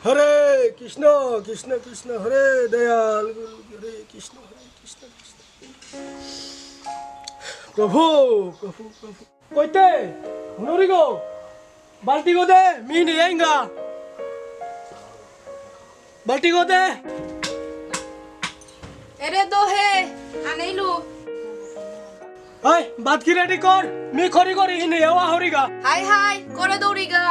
হরে কৃষ্ণ কৃষ্ণ কৃষ্ণ হরে দয়াল গুরু হরে কৃষ্ণ কৃষ্ণ প্রভু প্রভু প্রভু কইতে হুনুরি গো বালতি গো দে মি নি আইঙ্গা বালতি গো দে এরে তো হে আনাইলু হাই বাত কি রেডি কর মি খরি করি হিনে আওয়া হরিগা হাই হাই করে দৌড়িগা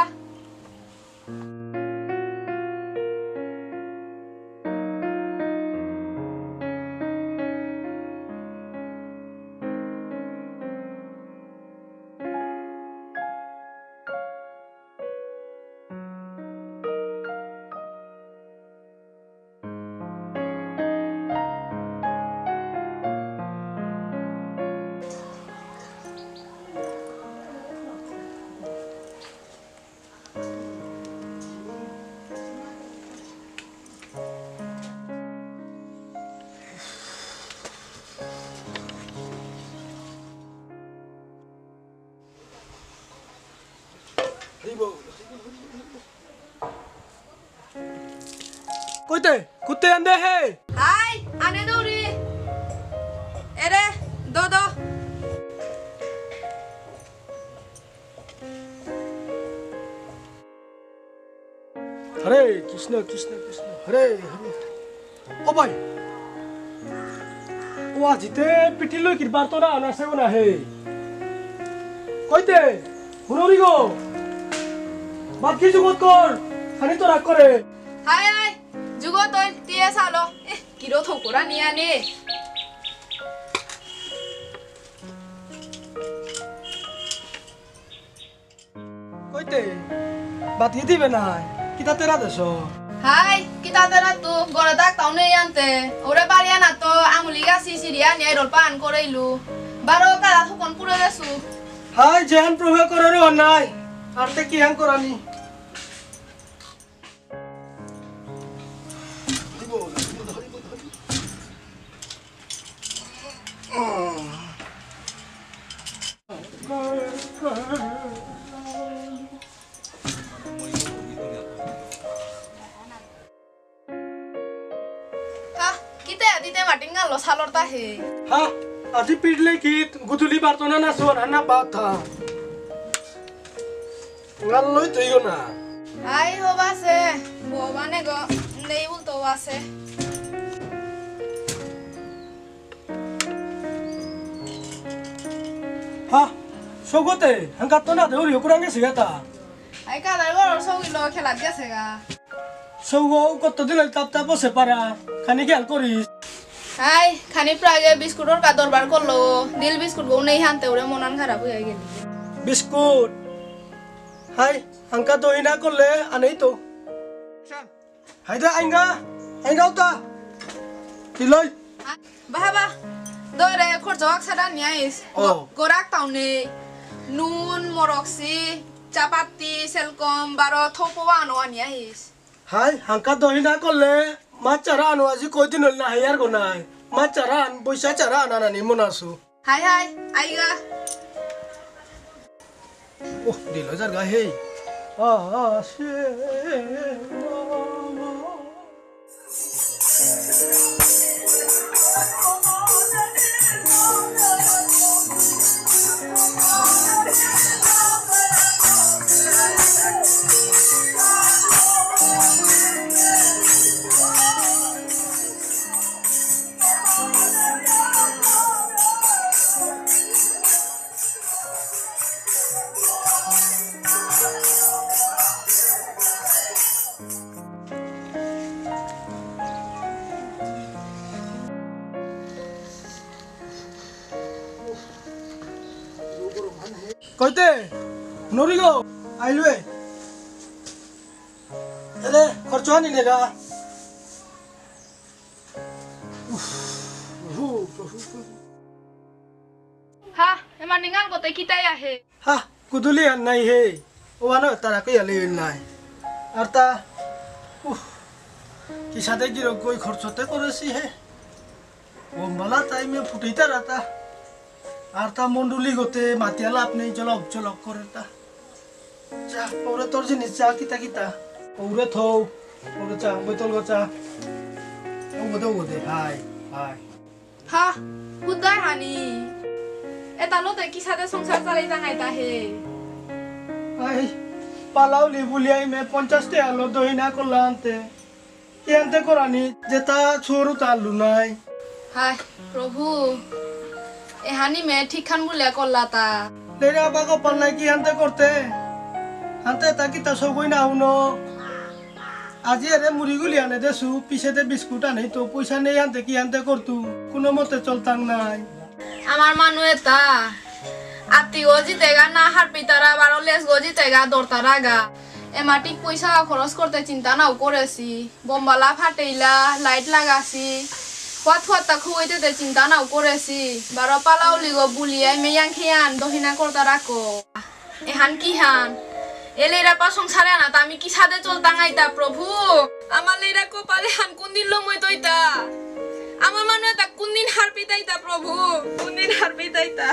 কইতে কুত্তে আন্দে হে হাই আনে দৌড়ি এরে দো দো হরে কৃষ্ণ কৃষ্ণ কৃষ্ণ হরে হরে ও ভাই ও আজিতে পিঠিল কিরবার তো না আনাছে না হে কইতে হুনুরি গো বাত কি জগত কর খানি তো রাগ করে হাই হাই যুগো তই টিয়ে সালো কিরো থকোরা নিয়া নে কইতে বাত কি দিবে না কিতা তেরা দেশ হাই কিতা তেরা তো গড়ে দাগ তাউনে আনতে ওরে বাড়িয়া না তো আঙুলি গাছি সিরিয়া নিয়ে রোল পান করাইলু বারো কালা থকন পুরো গেছু হাই যেহান প্রভু করার অন্যায় আর তে কি হান করানি হা কিতে দিতে মাটিং গালো সালরতা হে হ্যাঁ আজি পিটলে কি গুদুলি বার্তনা না সোন না বাত থা গাল লই তুইগো না হাই হবাসে ভবানে গো নেই বলতো আছে হ্যাঁ সগতে হাঙ্গাত তো না দেউরি হুকুরাঙ্গে সিগাতা হাই কাদার গড় সৌগিল খেলা গেছে গা সৌগ কত দিন তাপ তাপ বসে পারা খানি খেয়াল করিস হাই খানি প্রাগে বিস্কুটর কা দরবার করলো দিল বিস্কুট গো নেই হানতে ওরে মনান খারাপ হয়ে গেল বিস্কুট হাই হাঙ্কা দই না করলে আনেই তো হাইদা আইঙ্গা আইঙ্গা উতা কি লই বাবা দরে খরচ আকসারা নিয়াইস ও। গোরাক তাউনে নুন মরক্সি চাপাতি সেলকম বারো থোপবা আনোয়া নিয়াইস হাই হাঙ্কা দই না করলে মাছ চারা আনো আজি কয়দিন হল না হাইয়ার গো নাই মাছ চারা আন বৈশা চারা আনানি মনাসু হাই হাই আইগা ওহ দিল যার গা হেই আসে কইতে নরি গো আইলুয়ে এলে খরচ আনি নেগা হা এমান নিঙাল গতে কিতাই আহে হা কুদুলি আর নাই হে ওয়ানো তারা কই আলি নাই আর তা কি সাথে কি কই খরচতে করেছি হে বোমবালা টাইমে ফুটাইতা রাতা আর তা মন্ডলি গতে মাতিয়ালা আপনি জলক জলক করে তা যা ওরে তোর জিনিস যা কিতা কিতা ওরে থৌ ওরে চা বোতল গো চা ও দে হাই হাই হা হুদাই হানি এটা লতে কি সাথে সংসার চালাই টাঙাইতা হে আই পালাও লিবুলিয়াই মে 50 টাকা লো দহিনা করলা আনতে কি আনতে করানি যেটা ছোরু তালু নাই হাই প্রভু এহানি মে ঠিকখান বুলিয়া করলা তা লেরা বাগো পাল্লাই কি আনতে করতে আনতে তাকি তা সবই না উনো আজি আরে মুড়িগুলি আনে দেছু পিছেতে বিস্কুট আনে তো পয়সা নেই আনতে কি আনতে করতু কোনো মতে চলতাম নাই আমার মানু এটা আত্মি গজি তেগা না হার পিতারা বারো লেস গজি তেগা দরতারা গা এমাটিক পয়সা খরচ করতে চিন্তা নাও করেছি বোমবালা ফাটেইলা লাইট লাগাছি ফাত ফাতা খুঁইতে চিন্তা নাও করেছি বারো পালাও লিগো বুলিয়াই মেয়াং খেয়ান দহিনা করতা রাখো এহান কি হান এলেরা পা সংসারে আনা আমি কি সাদে চলতাং আইতা প্রভু আমার লেরা কপালে হান কোন দিন লমই তইতা আমার মানুষ তা কোন দিন হার পিতাইতা প্রভু কোন দিন হার পিতাইতা